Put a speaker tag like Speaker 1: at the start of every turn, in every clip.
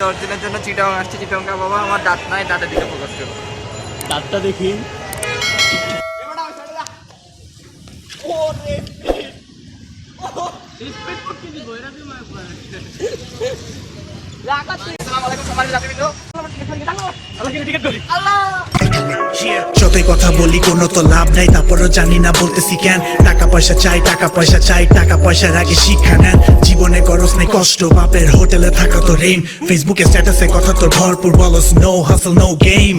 Speaker 1: 10 দিনের জন্য চিটাগাং আসছে। চিটাগাং বাবা আমার দাঁত নাই, দাঁতের দিকে ফোকাস করো।
Speaker 2: দাঁতটা দেখি।
Speaker 3: যতই কথা বলি কোনো তো লাভ নাই, তারপরও জানি না বলতেছি কেন। টাকা পয়সা চাই, টাকা পয়সা চাই, টাকা পয়সার আগে শিক্ষা নেন। জীবনে করস নাই কষ্ট, বাপের হোটেলে থাকা তো রেম। ফেসবুকে স্ট্যাটাসে কথা তোর ভরপুর, বলস নো হাসল নো গেম।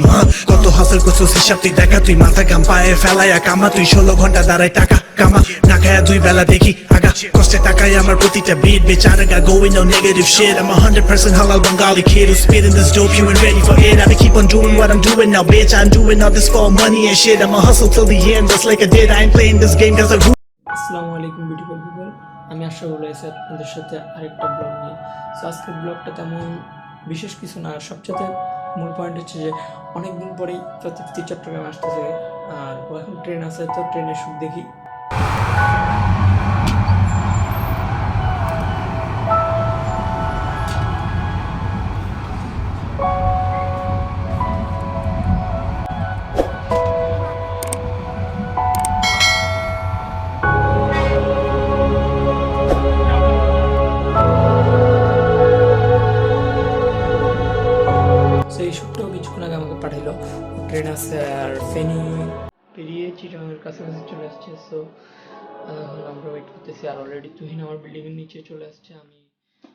Speaker 3: কত হাসল করছিস হিসাব তুই দেখা, তুই মাথা গাম পায়ে ফেলাইয়া কামা। তুই 16 ঘন্টা দাঁড়ায় টাকা কামা, না খায়া 2 বেলা দেখি আগা। কষ্টে টাকায় আমার প্রতিটা bit, bitch I got going no negative shit. I'm 100% halal Bengali kid who's spitting this dope, you ain't ready for it. I'ma keep on doing what I'm doing now, bitch. I'm doing all this for money and shit. I'ma hustle till the end, just like I did. I ain't playing this game cause I grew.
Speaker 2: আসসালামু আলাইকুম beautiful people, আমি আশরাফুল আছি আপনাদের সাথে আরেকটা blog নিয়ে। So আজকের ব্লগটা তেমন বিশেষ কিছু না, সবচেয়ে মূল পয়েন্ট হচ্ছে যে অনেকদিন পরেই প্রতিটি চট্টগ্রামে আসতেছে, আর ও এখন ট্রেন আছে, তো ট্রেনের সুখ দেখি। এই সুখটাও কিছুক্ষণ আগে আমাকে পাঠাইলো, ট্রেন আছে আর ফেনি পেরিয়ে চিটাগাংয়ের কাছাকাছি চলে আসছে। সো আমরা ওয়েট করতেছি, আর অলরেডি তুহিন আমার বিল্ডিংয়ের নিচে চলে আসছে।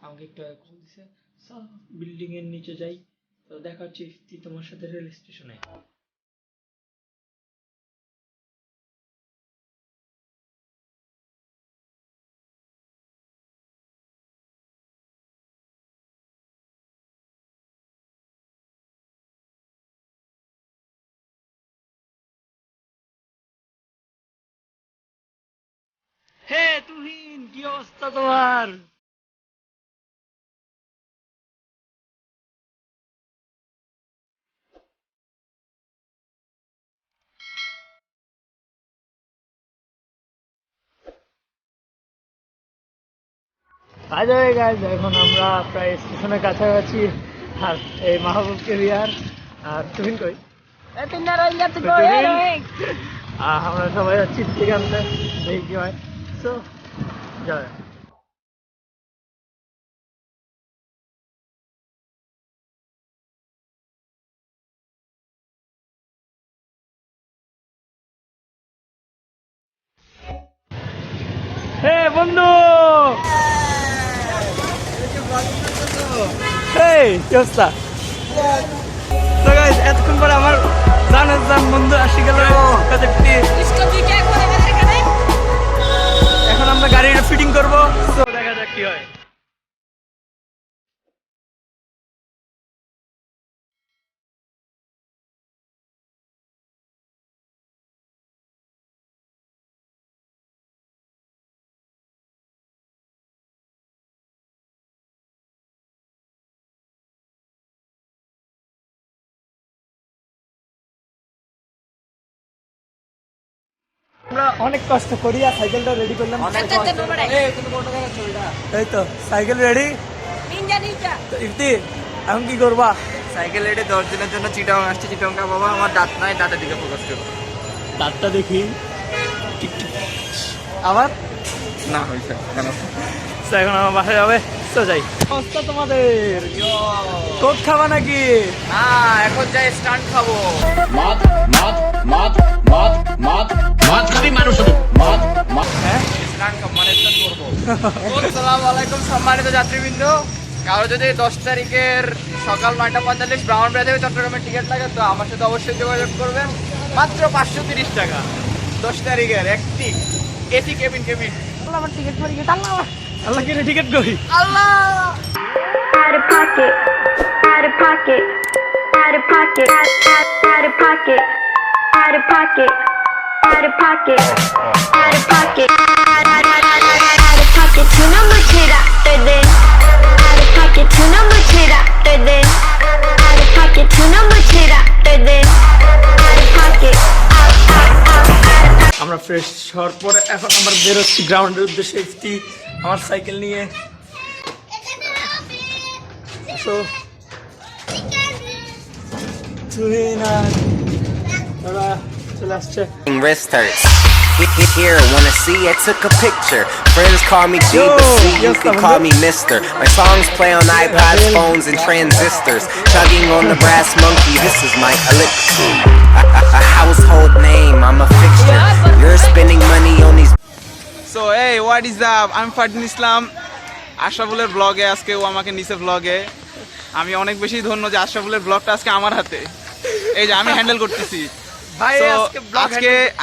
Speaker 2: আমাকে একটু আগে কল দিছে, সো বিল্ডিংয়ের নিচে যাই। তো দেখা হচ্ছে ইফতি তোমার সাথে রেল স্টেশনে। হে তুহিন, কি অবস্থা তোমার? গাইজ এখন আমরা প্রায় স্টেশনের কাছাকাছি, আর এই মাহবুব কেরিয়ার আর তুহিন কই? আমরা সবাই যাচ্ছি সেখানে, দেখি কি হয়। সো জয়। হে বন্ধু, কি অবস্থা? তো গাইজ এতক্ষণ পরে আমার জান বন্ধু আসি গেল। এখন আমরা গাড়িটা ফিটিং করবো, তো দেখা যাক কি হয়। আমরা অনেক কষ্ট করি আর সাইকেলটা রেডি করলাম। এই তো সাইকেল রেডি। ইফতি এখন কি করবা?
Speaker 1: সাইকেল রেডি, 10 দিনের জন্য চিটাগাং আসছে। চিটাগাং বাবা আমার দাঁত নাই, দাঁতের দিকে ফোকাস করো।
Speaker 2: দাঁতটা দেখি। আবার
Speaker 1: না হয়েছে কেন?
Speaker 2: এখন আমার বাসায় যাবে, তো যাই। অবস্থা তোমাদের? কোক খাবা নাকি?
Speaker 1: না, এখন যাই স্টান্ট খাবো।
Speaker 4: মদ মদ মদ মদ মদ মদ খাবি মানুষ মদ মদ।
Speaker 1: হ্যাঁ, স্টান্ট খাবো মানে স্টান্ট করবো। আসসালামু আলাইকুম সম্মানিত যাত্রীবৃন্দ, কারো যদি 10 তারিখের সকাল 9:45 ব্রাহ্মণবাড়িয়া থেকে চট্টগ্রামের টিকিট লাগে তো আমার সাথে অবশ্যই যোগাযোগ করবেন। মাত্র 530 টাকা 10 তারিখের একটি এসি কেবিন। আমার টিকিট পড়ে গেছে।
Speaker 2: আল্লাহ কিনে টিকিট করি।
Speaker 1: আল্লাহ
Speaker 5: out of pocket, out of pocket, out of pocket, out of pocket, out of pocket, out of pocket, out of pocket, out of pocket. Two number chera, then out of pocket. Two number chera, then out of pocket. Two number chera, then out of pocket.
Speaker 2: আমরা fresh হওয়ার পরে এখন আমরা বেরোচ্ছি গ্রাউন্ডের উদ্দেশ্যে। ইফতি আমার cycle নিয়ে। তো তুহিন আর ওরা চলে আসছে।
Speaker 6: Wrist hurts. Here, wanna see? I took a picture. Friends call me G, but see, you can call me Mister. My songs play on iPods, phones, and transistors. Chugging on the brass monkey, this is my elixir. A household name, I'm a fixture. You're spending money on these.
Speaker 7: So এই what is up, আমি ফারদিন ইসলাম। আশরাফুলের ব্লগে আজকে ও আমাকে নিচে ব্লগে। আমি অনেক বেশি ধন্য যে আশরাফুলের ব্লগটা আজকে আমার হাতে, এই যে আমি হ্যান্ডেল করতেছি।
Speaker 1: ভাই
Speaker 7: So,
Speaker 1: আজকে ব্লগ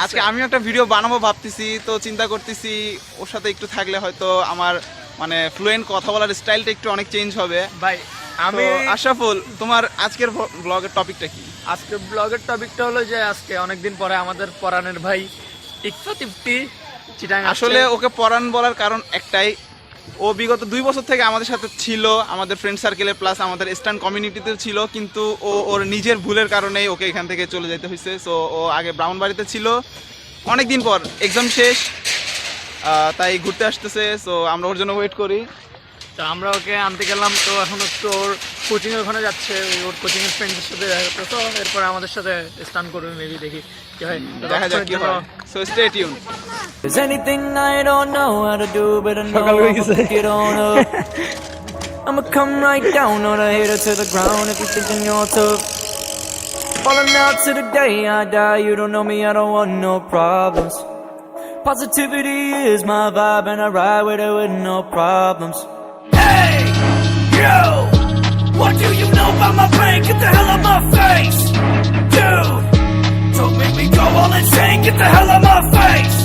Speaker 7: আজকে আমি একটা ভিডিও বানাবো ভাবতেছি, তো চিন্তা করতেছি ওর সাথে একটু থাকলে হয়তো আমার মানে ফ্লুয়েন্ট কথা বলার স্টাইলটা একটু অনেক চেঞ্জ হবে।
Speaker 1: ভাই আমি
Speaker 7: তো আশরাফুল, তোমার আজকের ব্লগের টপিকটা কি?
Speaker 1: আজকে ব্লগের টপিকটা হলো যে আজকে অনেকদিন পরে আমাদের পরাণের ভাই ইকফাত ইফতি চিটাং
Speaker 7: আসলে ওকে পড়ান বলার কারণ একটাই, ও বিগত 2 বছর থেকে আমাদের সাথে ছিল, আমাদের ফ্রেন্ড সার্কেলে প্লাস আমাদের স্ট্যান্ড কমিউনিটিতেও ছিল, কিন্তু ও ওর নিজের ভুলের কারণেই ওকে এখান থেকে চলে যেতে হয়েছে। সো ও আগে ব্রাউনবাড়িতে ছিল, অনেক দিন পর এক্সাম শেষ, তাই ঘুরতে আসতেছে। সো আমরা ওর জন্য ওয়েট করি।
Speaker 1: তো আমরা ওকে আনতে গেলাম, তো এখন একটু ওর কোচিং এর ওখানে যাচ্ছে, ওর কোচিং এর ফ্রেন্ডদের সাথে দেখা করতে, তো এরপরে আমাদের সাথে স্টান করবে মেবি, দেখি কি হয়। তো
Speaker 7: দেখা যাক কি হয়। So stay tune.
Speaker 8: There's anything I don't know how to do, but I know I'ma pick it on up. I'ma come right down on a hater to the ground if you thinking you're tough. Falling out to the day I die, you don't know me, I don't want no problems. Positivity is my vibe and I ride with it with no problems. Hey, yo, what do you know about my brain? Get the hell out my face, dude. Don't make me go all insane, get the hell out my face.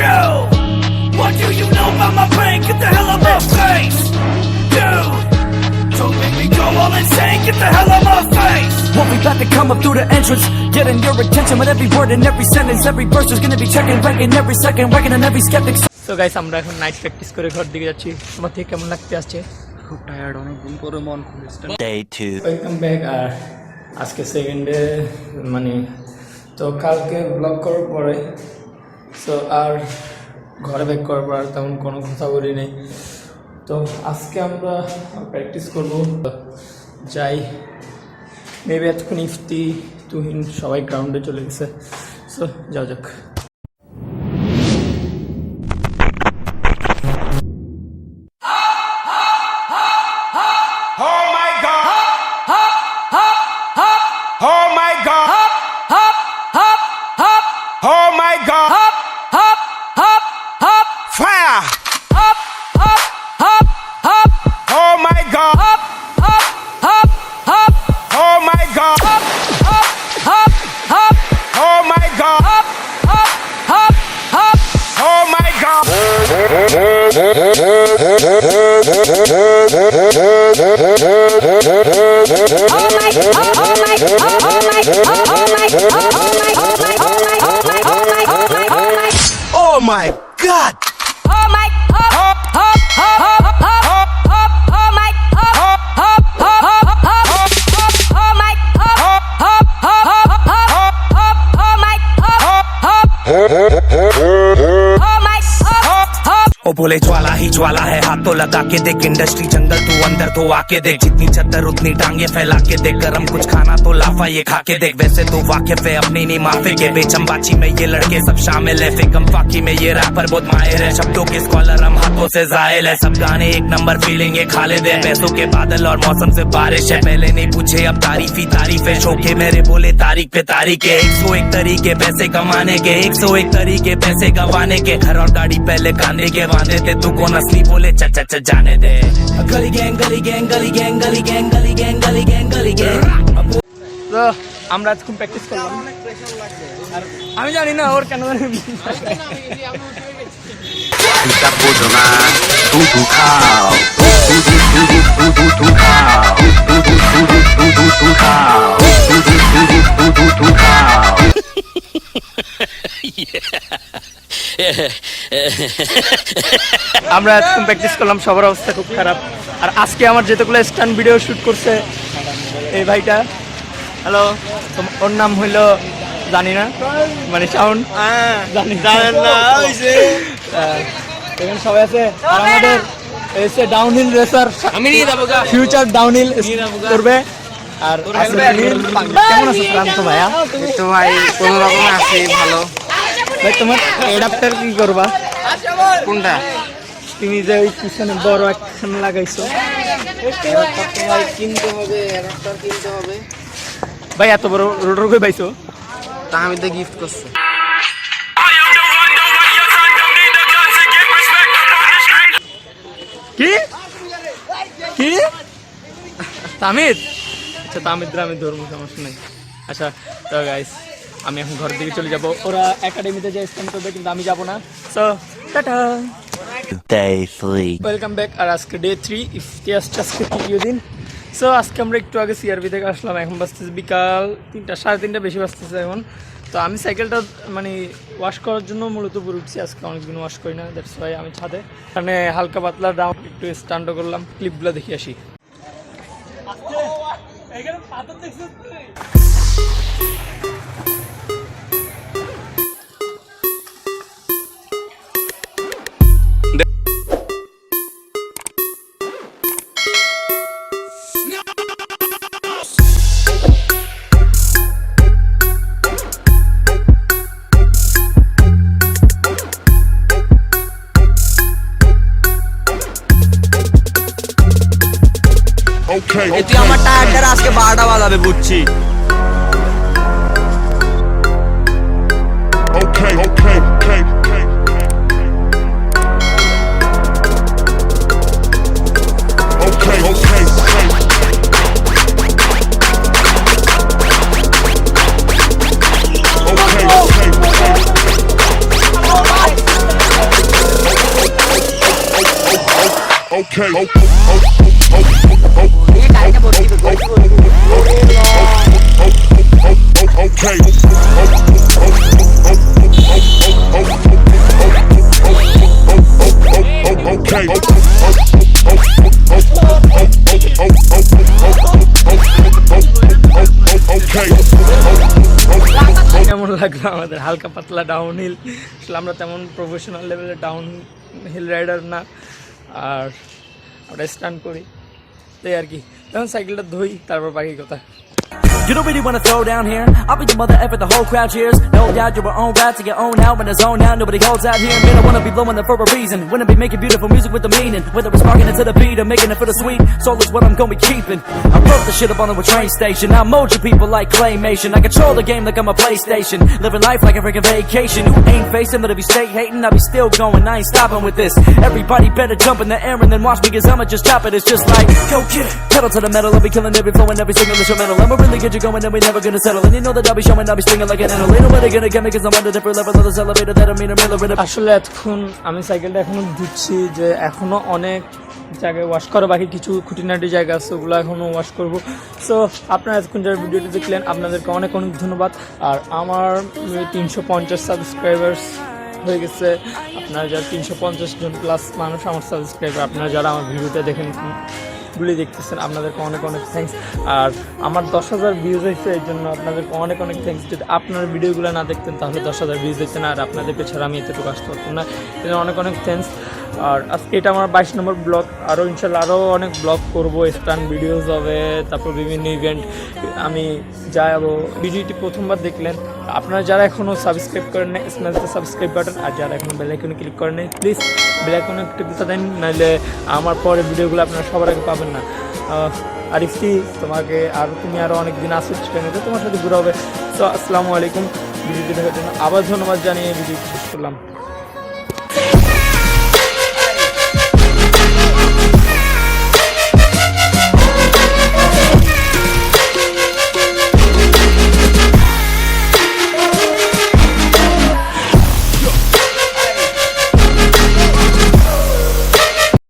Speaker 8: Yo, what do you know about my brain? Get the hell out my face, dude. Don't make me go all insane, get the hell out my face. Won't be back to come up through the entrance, getting your attention with every word and every sentence. Every verse is gonna be checking, ranking every second, ranking on every skeptic.
Speaker 2: তো guys আমরা এখন night practice করে ঘর দিকে যাচ্ছি। তোমার থেকে কেমন লাগতে আসছে?
Speaker 1: খুব টায়ার্ড, অনেক দিন পরে মন খুলে
Speaker 6: Day 2.
Speaker 2: Welcome back. আর আজকে সেকেন্ডে মানে, তো কালকে ব্লগ করার পরে সো আর ঘরে ব্যাক করার পর আর তেমন কোনো কথা বলি নেই। তো আজকে আমরা প্র্যাকটিস করবো, যাই। মেবি এতক্ষণ ইফতি, তুহিন সবাই গ্রাউন্ডে চলে গেছে, সো যাও যাক।
Speaker 3: Oh my God!
Speaker 8: ओ बोले ज्वाला ही ज्वाला है, हाथों लगा के देख इंडस्ट्री जंगल, तू अंदर तो आके देख, जितनी चद्दर उतनी टांगे फैला के देख, गरम कुछ खाना तो लाफा ये खा के देख, वैसे तो वाकिफ है अपनी नहीं माफे के, बेचंबाची में ये लड़के सब शामिल है, फिकम फाकी में ये रैपर बहुत माहिर है, शब्दों के स्कॉलर हम हाथों से जाहिल है, सब गाने एक नंबर फीलिंग ये खालिद है, पैसों के बादल और मौसम से बारिश है, पहले नहीं पूछे अब तारीफ ही तारीफ है, शोके मेरे बोले तारीख पे तारीख है, 101 तरीके पैसे कमाने के, 101 तरीके पैसे गवाने के, घर और गाड़ी पहले कांधे के बांधे थे, तू कौन असली बोले च जाने दे, गली गैंग गली गैंग गली गैंग गली गैंग गली गैंग गली गैंग गली गैंग।
Speaker 2: তো আমরা এখন প্র্যাকটিস করলাম, আর আমি জানি না ওর কেন জানি আমরা এখন প্র্যাকটিস করলাম, সবার অবস্থা খুব খারাপ। আর আজকে আমার যেতগুলো স্টান্ট ভিডিও শ্যুট করছে এই ভাইটা, হ্যালো, ওর নাম হইলো জানি না, মানে সাউন্ড জানেন না, এখানে সবাই আছে। আর আমাদের এসে ডাউনহিল রেসার, আমি নিয়ে যাবো, ফিউচার ডাউনহিল করবে, আর কেমন আছো প্রান্ত ভাইয়া?
Speaker 1: তো ভাই কোনো রকম আছে ভালো।
Speaker 2: ভাই তোমার অ্যাডাপ্টার কি করবা?
Speaker 1: কোনটা?
Speaker 2: তুমি যে ওই পিছনে বড় একখান লাগাইছো
Speaker 1: ভাই কিনতে হবে, অ্যাডাপ্টার কিনতে হবে।
Speaker 2: ভাই এত বড় রোডর কই পাইছো?
Speaker 1: তা আমি তো গিফট করছি।
Speaker 2: কি কি তামিদ? আচ্ছা তামিদরা আমি ধরবো, সমস্যা নেই। আচ্ছা তো গাইস আমি এখন ঘরের দিকে চলে যাব। ওরা একাডেমিতে যে স্ট্যান্ড করবে কিন্তু আমি যাব না। So tata. Welcome back. আর আজকে ডে 3 ইফতিয়াস আজকে তৃতীয় দিন। সো আজকে আমরা একটু আগে সিআরবি থেকে আসলাম। এখন বাজতেছে বিকাল 3টা, 3:30 বেশি বাজতেছে এখন। তো আমি সাইকেলটা মানে ওয়াশ করার জন্য মূলত উপরে উঠছি। আজকে অনেকদিন ওয়াশ করি না, দ্যাটস ওয়াই আমি ছাদে মানে হালকা পাতলা ডাউন একটু স্ট্যান্ডও করলাম। ক্লিপগুলো দেখে আসি।
Speaker 8: তুই আমার টায়ারটা আজকে 12টা বাজাবে বুঝছি।
Speaker 2: কেমন লাগলো আমাদের হালকা পাতলা ডাউন হিল? আসলে আমরা তেমন প্রফেশনাল লেভেলের ডাউন হিল রাইডার না, আর আমরা স্টান্ট করি তাই আর কি। এখন সাইকেলটা ধুই তারপর বাকি কথা।
Speaker 8: You don't really wanna throw down here. I'll be the mother effer, the whole crowd cheers. No doubt you're our own rap to your own out when the zone out. Nobody holds out here. Man, I wanna be blowing them for a reason. Wanna be making beautiful music with the meaning. Whether it's sparking it to the beat or making it for the sweet. Soul is what I'm gonna be keeping. I wrote the shit up on the train station. I mold you people like claymation. I control the game like I'm a PlayStation. Living life like a freaking vacation. Who ain't facing, but if you stay hating, I'll be still going. I ain't stopping with this. Everybody better jump in the air and then watch me, cause I'ma just chop it. It's just like, go get it. Pedal to the metal, I'll be killing every flow and every single instrumental. I'ma really get you going and we never gonna settle. And you know that I'll be showing, I'll be stinging like an animal. Ain't nobody gonna get me cause I'm on a different level of this elevator that I mean a miller.
Speaker 2: আসলে এতক্ষণ আমি সাইকেলটা এখনো ধুচ্ছি, যে এখনো অনেক জায়গায় wash করা বাকি, কিছু খুঁটিনাটি জায়গা আছে ওগুলো এখনো ওয়াশ করবো। সো আপনারা এতক্ষণ যারা ভিডিওটি দেখলেন আপনাদেরকে অনেক অনেক ধন্যবাদ। আর আমার 350 সাবস্ক্রাইবার্স হয়ে গেছে। আপনারা যারা 350 জন প্লাস মানুষ আমার সাবস্ক্রাইবার, আপনারা যারা আমার ভিডিওটা দেখেন গুলি দেখতেছেন আপনাদেরকে অনেক অনেক থ্যাঙ্কস। আর আমার 10,000 ভিউজ হয়েছে, এই জন্য আপনাদেরকে অনেক অনেক থ্যাঙ্কস। যদি আপনার ভিডিওগুলো না দেখতেন তাহলে 10,000 ভিউজ দেখতেন, আর আপনাদেরকে ছাড়া আমি এতটুকু আসতে পারতাম না। এই জন্য অনেক অনেক থ্যাঙ্কস। আর আজকে এটা আমার 22 নম্বর ব্লগ। আরও ইনশাল্লাহ আরও অনেক ব্লগ করবো, স্টান্ট ভিডিওস হবে, তারপর বিভিন্ন ইভেন্ট আমি যাবো। ভিডিওটি প্রথমবার দেখলেন আপনারা যারা এখনও সাবস্ক্রাইব করেন না, স্ম্যাশ দ্য সাবস্ক্রাইব বাটন। আর যারা এখনও বেল আইকনে ক্লিক করেন নাই প্লিজ বেল আইকনে টিপতে দেন, নাহলে আমার পরে ভিডিওগুলো আপনারা সবার আগে পাবেন না। আর ইফতি তোমাকে তুমি আরও অনেক দিন আসো চ্যানেলে, তোমার সাথে ঘুরে হবে। সো আসসালামু আলাইকুম। ভিডিওটি দেখার জন্য আবার ধন্যবাদ জানিয়ে ভিডিওটি শেষ করলাম।